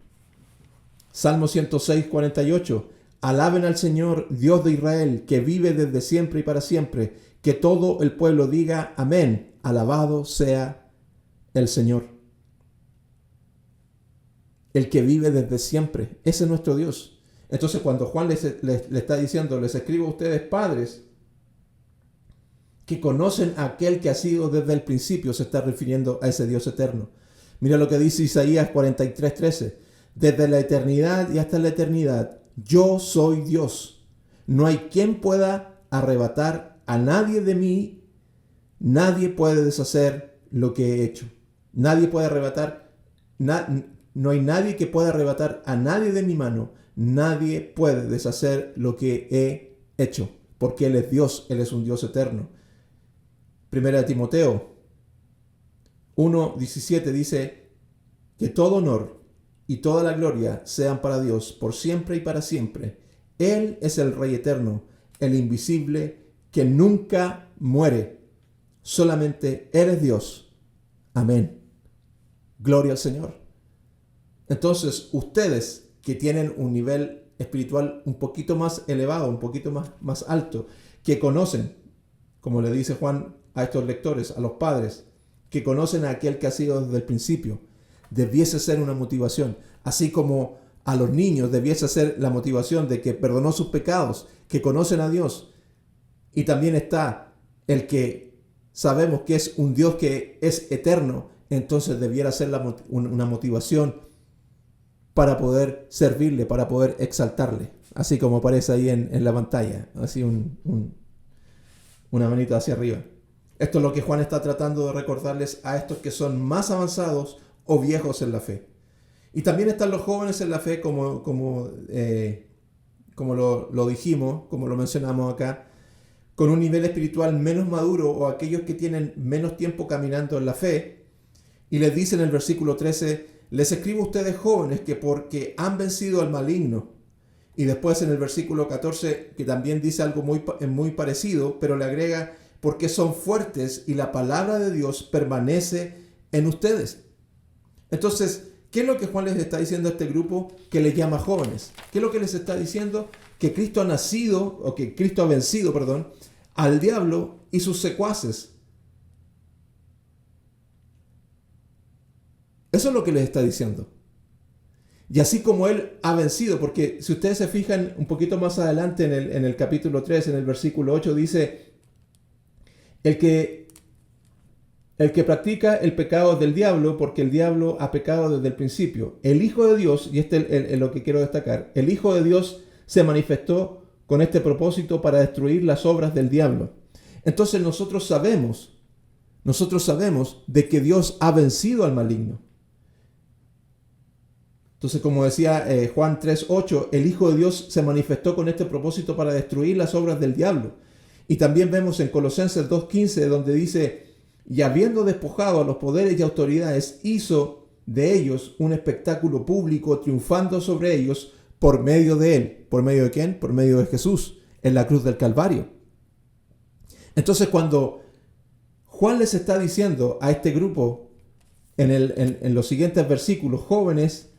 Salmo 106, 48. Alaben al Señor, Dios de Israel, que vive desde siempre y para siempre. Que todo el pueblo diga amén. Alabado sea el Señor. El que vive desde siempre. Ese es nuestro Dios. Entonces cuando Juan le está diciendo, les escribo a ustedes padres, que conocen a aquel que ha sido desde el principio, se está refiriendo a ese Dios eterno. Mira lo que dice Isaías 43, 13. Desde la eternidad y hasta la eternidad, yo soy Dios. No hay quien pueda arrebatar a nadie de mí. Nadie puede deshacer lo que he hecho. Nadie puede arrebatar, no hay nadie que pueda arrebatar a nadie de mi mano. Nadie puede deshacer lo que he hecho, porque Él es Dios, Él es un Dios eterno. Primera de Timoteo 1:17 dice que todo honor y toda la gloria sean para Dios por siempre y para siempre. Él es el Rey eterno, el invisible, que nunca muere. Solamente eres Dios. Amén. Gloria al Señor. Entonces, ustedes que tienen un nivel espiritual un poquito más elevado, un poquito más alto, que conocen, como le dice Juan a estos lectores, a los padres, que conocen a aquel que ha sido desde el principio, debiese ser una motivación, así como a los niños debiese ser la motivación de que perdonó sus pecados, que conocen a Dios. Y también está el que sabemos que es un Dios que es eterno, entonces debiera ser una motivación para poder servirle, para poder exaltarle, así como aparece ahí en la pantalla, así una manita hacia arriba. Esto es lo que Juan está tratando de recordarles a estos que son más avanzados o viejos en la fe. Y también están los jóvenes en la fe, como lo dijimos, como lo mencionamos acá, con un nivel espiritual menos maduro, o aquellos que tienen menos tiempo caminando en la fe. Y les dice en el versículo 13, les escribo a ustedes jóvenes que porque han vencido al maligno. Y después en el versículo 14, que también dice algo muy parecido, pero le agrega, porque son fuertes y la palabra de Dios permanece en ustedes. Entonces, ¿qué es lo que Juan les está diciendo a este grupo que les llama jóvenes? ¿Qué es lo que les está diciendo? Que Cristo ha vencido, al diablo y sus secuaces. Eso es lo que les está diciendo. Y así como Él ha vencido, porque si ustedes se fijan un poquito más adelante en el capítulo 3, en el versículo 8, dice, el que practica el pecado es del diablo, porque el diablo ha pecado desde el principio. El Hijo de Dios, y este es lo que quiero destacar, el Hijo de Dios se manifestó con este propósito para destruir las obras del diablo. Entonces nosotros sabemos de que Dios ha vencido al maligno. Entonces, como decía Juan 3:8, el Hijo de Dios se manifestó con este propósito para destruir las obras del diablo. Y también vemos en Colosenses 2:15, donde dice, y habiendo despojado a los poderes y autoridades, hizo de ellos un espectáculo público, triunfando sobre ellos por medio de él. ¿Por medio de quién? Por medio de Jesús, en la cruz del Calvario. Entonces, cuando Juan les está diciendo a este grupo en los siguientes versículos, jóvenes,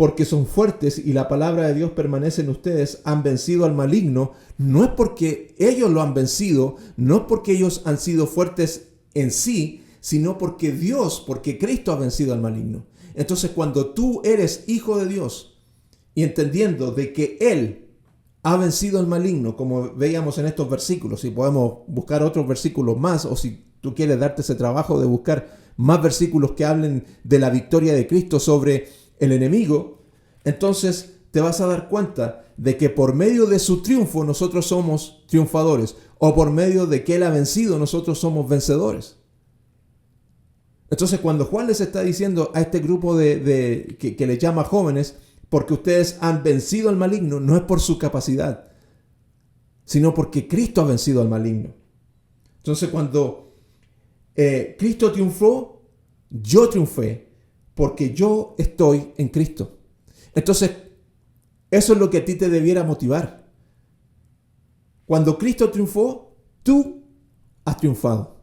porque son fuertes y la palabra de Dios permanece en ustedes, han vencido al maligno, no es porque ellos lo han vencido, no es porque ellos han sido fuertes en sí, sino porque Dios, porque Cristo ha vencido al maligno. Entonces, cuando tú eres hijo de Dios y entendiendo de que Él ha vencido al maligno, como veíamos en estos versículos, y podemos buscar otros versículos más, o si tú quieres darte ese trabajo de buscar más versículos que hablen de la victoria de Cristo sobre el enemigo, entonces te vas a dar cuenta de que por medio de su triunfo nosotros somos triunfadores, o por medio de que Él ha vencido nosotros somos vencedores. Entonces, cuando Juan les está diciendo a este grupo que les llama jóvenes, porque ustedes han vencido al maligno, no es por su capacidad, sino porque Cristo ha vencido al maligno. Entonces, cuando Cristo triunfó, yo triunfé, porque yo estoy en Cristo. Entonces, eso es lo que a ti te debiera motivar. Cuando Cristo triunfó, tú has triunfado.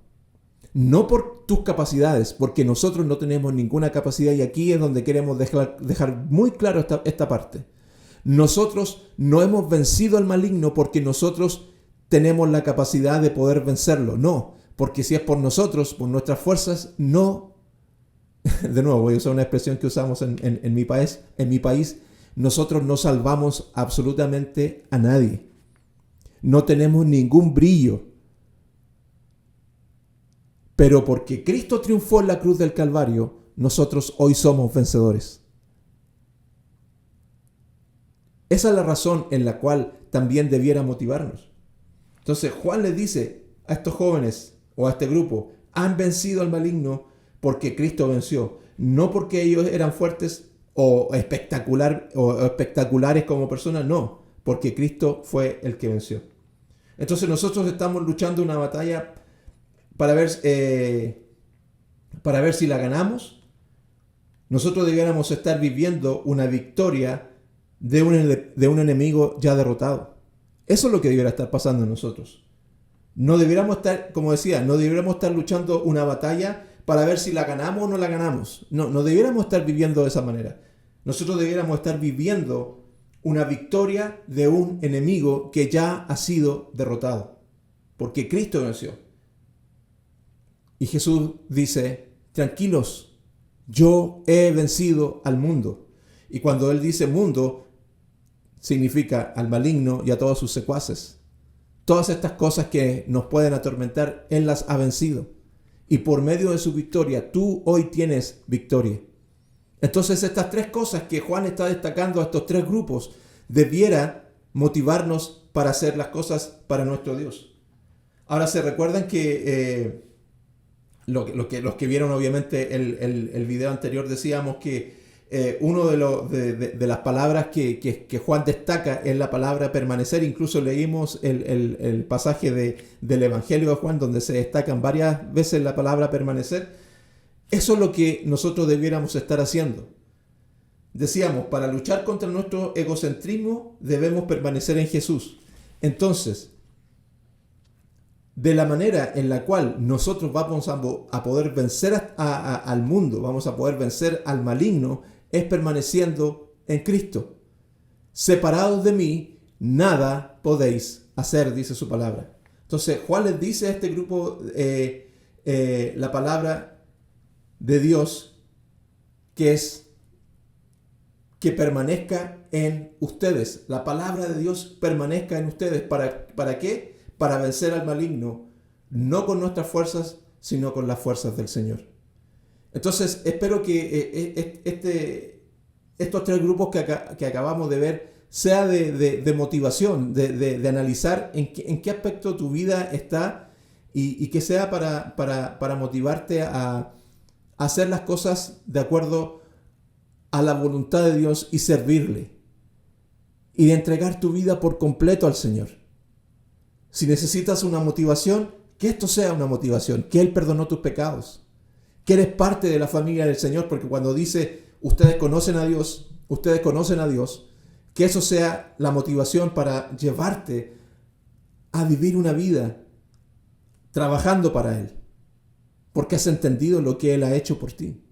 No por tus capacidades, porque nosotros no tenemos ninguna capacidad, y aquí es donde queremos dejar muy claro esta parte. Nosotros no hemos vencido al maligno porque nosotros tenemos la capacidad de poder vencerlo. No, porque si es por nosotros, por nuestras fuerzas, no. De nuevo, voy a usar una expresión que usamos en mi país. Nosotros no salvamos absolutamente a nadie. No tenemos ningún brillo. Pero porque Cristo triunfó en la cruz del Calvario, nosotros hoy somos vencedores. Esa es la razón en la cual también debiera motivarnos. Entonces Juan les dice a estos jóvenes o a este grupo, han vencido al maligno porque Cristo venció. No porque ellos eran fuertes o espectaculares como personas, no, porque Cristo fue el que venció. Entonces nosotros estamos luchando una batalla para ver si la ganamos. Nosotros debiéramos estar viviendo una victoria de un enemigo ya derrotado. Eso es lo que debiera estar pasando en nosotros. No debiéramos estar, como decía, no debiéramos estar luchando una batalla para ver si la ganamos o no la ganamos. No debiéramos estar viviendo de esa manera. Nosotros debiéramos estar viviendo una victoria de un enemigo que ya ha sido derrotado, porque Cristo venció. Y Jesús dice, tranquilos, yo he vencido al mundo. Y cuando Él dice mundo, significa al maligno y a todos sus secuaces. Todas estas cosas que nos pueden atormentar, Él las ha vencido. Y por medio de su victoria, tú hoy tienes victoria. Entonces estas tres cosas que Juan está destacando a estos tres grupos, debiera motivarnos para hacer las cosas para nuestro Dios. Ahora, ¿se recuerdan que los que vieron obviamente el video anterior, decíamos que uno de las palabras que Juan destaca es la palabra permanecer? Incluso leímos el pasaje del Evangelio de Juan donde se destacan varias veces la palabra permanecer. Eso es lo que nosotros debiéramos estar haciendo. Decíamos, para luchar contra nuestro egocentrismo debemos permanecer en Jesús. Entonces, de la manera en la cual nosotros vamos a poder vencer al mundo, vamos a poder vencer al maligno, es permaneciendo en Cristo. Separados de mí, nada podéis hacer, dice su palabra. Entonces, Juan les dice a este grupo la palabra de Dios, que es que permanezca en ustedes. La palabra de Dios permanezca en ustedes. ¿Para qué? Para vencer al maligno, no con nuestras fuerzas, sino con las fuerzas del Señor. Entonces, espero que estos tres grupos que acabamos de ver sea de motivación, de analizar en qué aspecto tu vida está y que sea para motivarte a hacer las cosas de acuerdo a la voluntad de Dios y servirle. Y de entregar tu vida por completo al Señor. Si necesitas una motivación, que esto sea una motivación, que Él perdonó tus pecados, que eres parte de la familia del Señor, porque cuando dice, ustedes conocen a Dios, que eso sea la motivación para llevarte a vivir una vida trabajando para Él, porque has entendido lo que Él ha hecho por ti.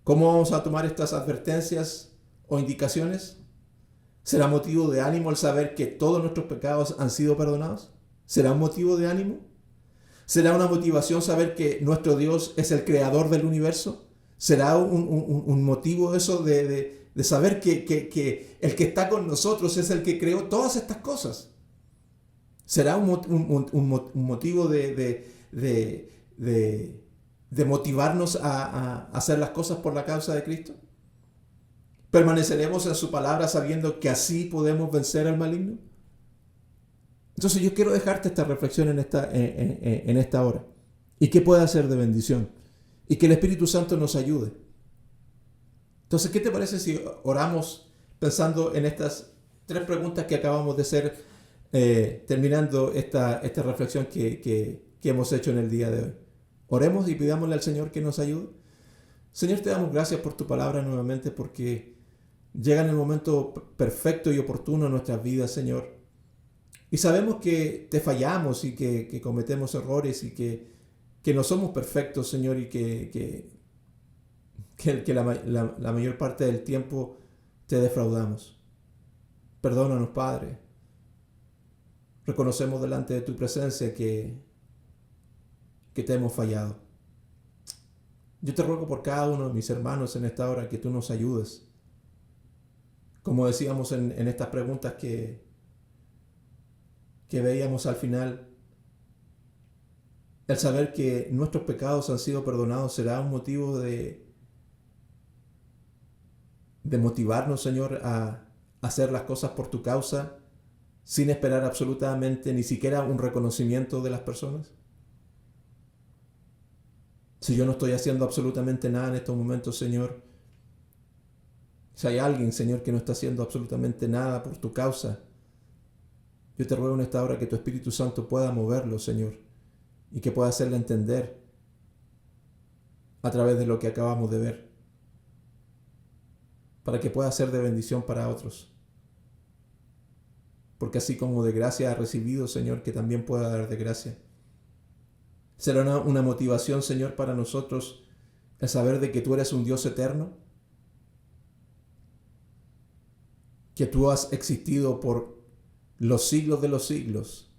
¿Cómo vamos a tomar estas advertencias o indicaciones? ¿Será motivo de ánimo el saber que todos nuestros pecados han sido perdonados? ¿Será un motivo de ánimo? ¿Será una motivación saber que nuestro Dios es el creador del universo? ¿Será un motivo eso de saber que el que está con nosotros es el que creó todas estas cosas? ¿Será un motivo de motivarnos a hacer las cosas por la causa de Cristo? ¿Permaneceremos en su palabra sabiendo que así podemos vencer al maligno? Entonces yo quiero dejarte esta reflexión en esta hora. Y que pueda ser de bendición. Y que el Espíritu Santo nos ayude. Entonces, ¿qué te parece si oramos pensando en estas 3 preguntas que acabamos de hacer, terminando esta reflexión que hemos hecho en el día de hoy? Oremos y pidámosle al Señor que nos ayude. Señor, te damos gracias por tu palabra nuevamente, porque llega en el momento perfecto y oportuno en nuestras vidas, Señor. Y sabemos que te fallamos y que cometemos errores y que no somos perfectos, Señor, y que la mayor parte del tiempo te defraudamos. Perdónanos, Padre. Reconocemos delante de tu presencia que te hemos fallado. Yo te ruego por cada uno de mis hermanos en esta hora que tú nos ayudes. Como decíamos en estas preguntas que veíamos al final, el saber que nuestros pecados han sido perdonados será un motivo de motivarnos, Señor, a hacer las cosas por tu causa sin esperar absolutamente ni siquiera un reconocimiento de las personas. Si yo no estoy haciendo absolutamente nada en estos momentos, Señor, si hay alguien, Señor, que no está haciendo absolutamente nada por tu causa, yo te ruego en esta hora que tu Espíritu Santo pueda moverlo, Señor, y que pueda hacerle entender a través de lo que acabamos de ver, para que pueda ser de bendición para otros. Porque así como de gracia ha recibido, Señor, que también pueda dar de gracia. Será una motivación, Señor, para nosotros el saber de que tú eres un Dios eterno, que tú has existido por los siglos de los siglos.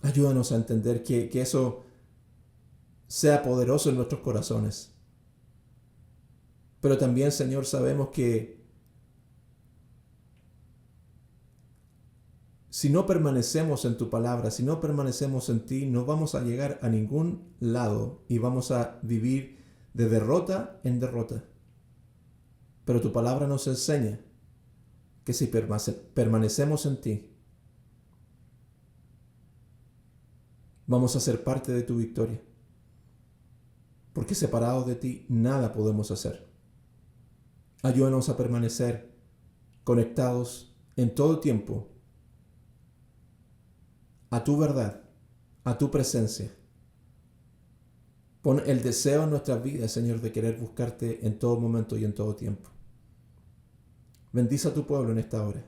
Ayúdanos a entender que eso sea poderoso en nuestros corazones. Pero también, Señor, sabemos que si no permanecemos en tu palabra, si no permanecemos en ti, no vamos a llegar a ningún lado y vamos a vivir de derrota en derrota. Pero tu palabra nos enseña que si permanecemos en ti, vamos a ser parte de tu victoria. Porque separados de ti, nada podemos hacer. Ayúdanos a permanecer conectados en todo tiempo a tu verdad, a tu presencia. Pon el deseo en nuestras vidas, Señor, de querer buscarte en todo momento y en todo tiempo. Bendice a tu pueblo en esta hora.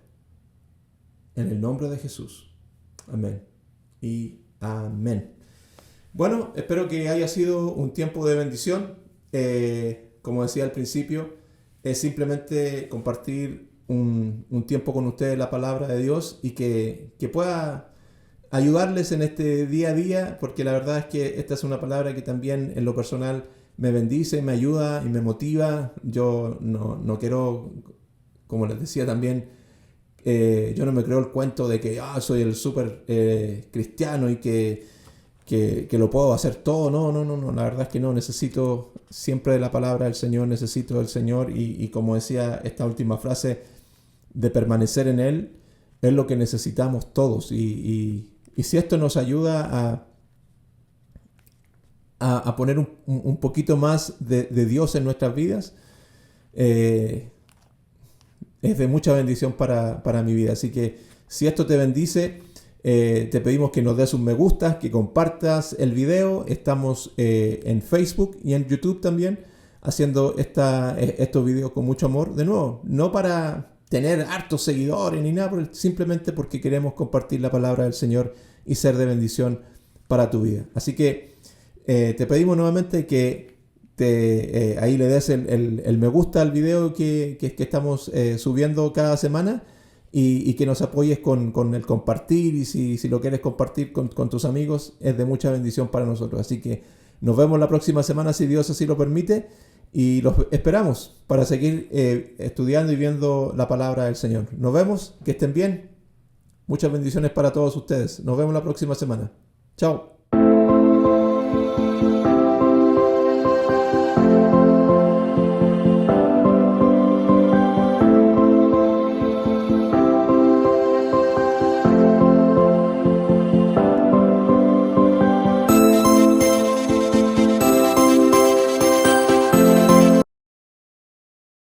En el nombre de Jesús. Amén. Y amén. Bueno, espero que haya sido un tiempo de bendición. Como decía al principio, es simplemente compartir un tiempo con ustedes la palabra de Dios y que pueda ayudarles en este día a día, porque la verdad es que esta es una palabra que también en lo personal me bendice, me ayuda y me motiva. Yo no quiero, como les decía también, yo no me creo el cuento de que soy el súper cristiano y que lo puedo hacer todo. No, la verdad es que no, necesito siempre de la palabra del Señor, necesito del Señor y como decía esta última frase, de permanecer en Él, es lo que necesitamos todos y si esto nos ayuda a poner un poquito más de Dios en nuestras vidas, es de mucha bendición para mi vida. Así que si esto te bendice, te pedimos que nos des un me gusta, que compartas el video. Estamos en Facebook y en YouTube también, haciendo estos videos con mucho amor. De nuevo, no para tener hartos seguidores ni nada, pero simplemente porque queremos compartir la palabra del Señor y ser de bendición para tu vida. Así que te pedimos nuevamente que ahí le des el me gusta al video que estamos subiendo cada semana y que nos apoyes con el compartir y si lo quieres compartir con tus amigos es de mucha bendición para nosotros. Así que nos vemos la próxima semana si Dios así lo permite y los esperamos para seguir estudiando y viendo la palabra del Señor. Nos vemos, que estén bien. Muchas bendiciones para todos ustedes. Nos vemos la próxima semana. Chao.